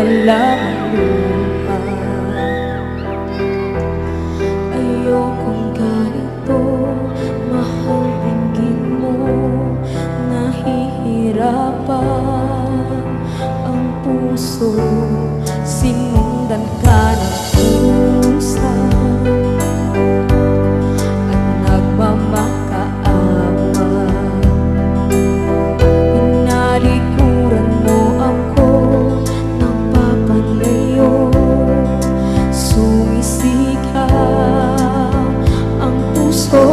alam ang luha. Ayokong ganito, mahal dinggin mo. Nahihirapan ang puso, sinundan ka ng pusa at nagmamakaawa. Pinalikuran mo ako ng papalayo, sumisigaw ang puso,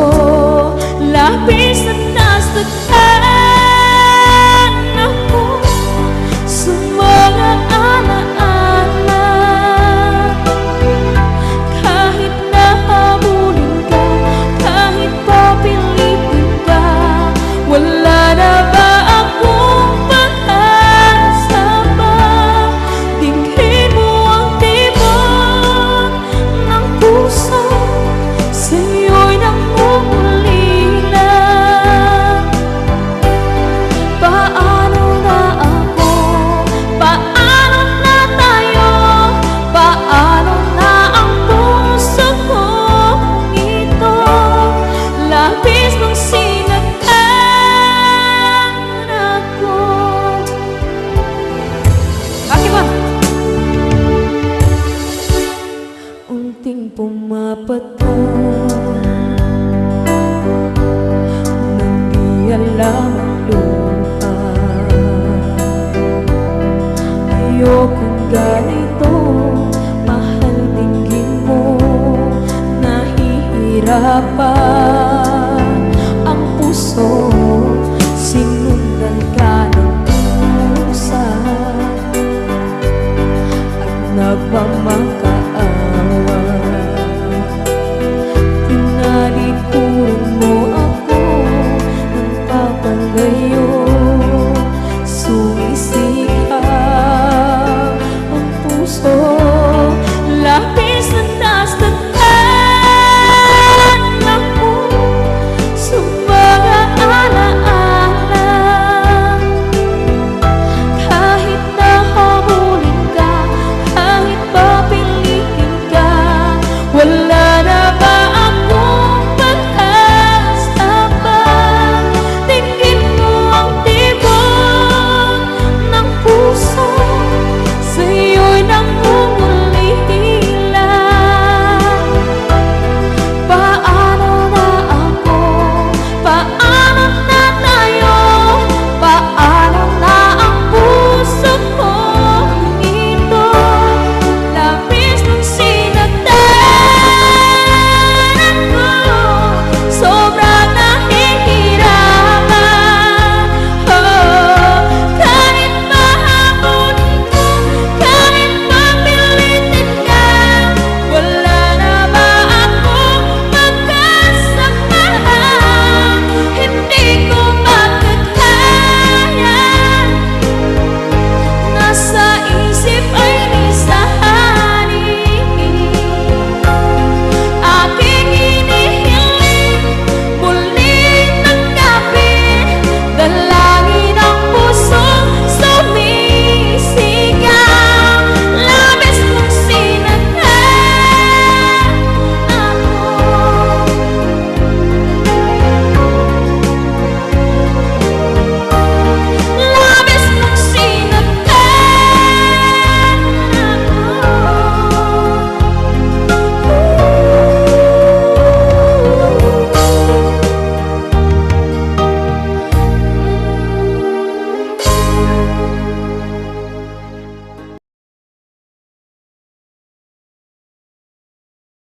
labis na nasaktan ako sa mga alaala. Kahit nahabulin ka, kahit papilitin ka, wala na ba akong pag-asa pa? Dinggin mo ang tibok ng puso, sa'yo'y nangungulila. Paano na ako? Paano na tayo? Paano na ang puso kong ito? Labis mong sinaktan ako. Bakit ba? Unting pumapatay nang di alam ang luha. Ayokong ganito, mahal dinggin mo. Nahihirapan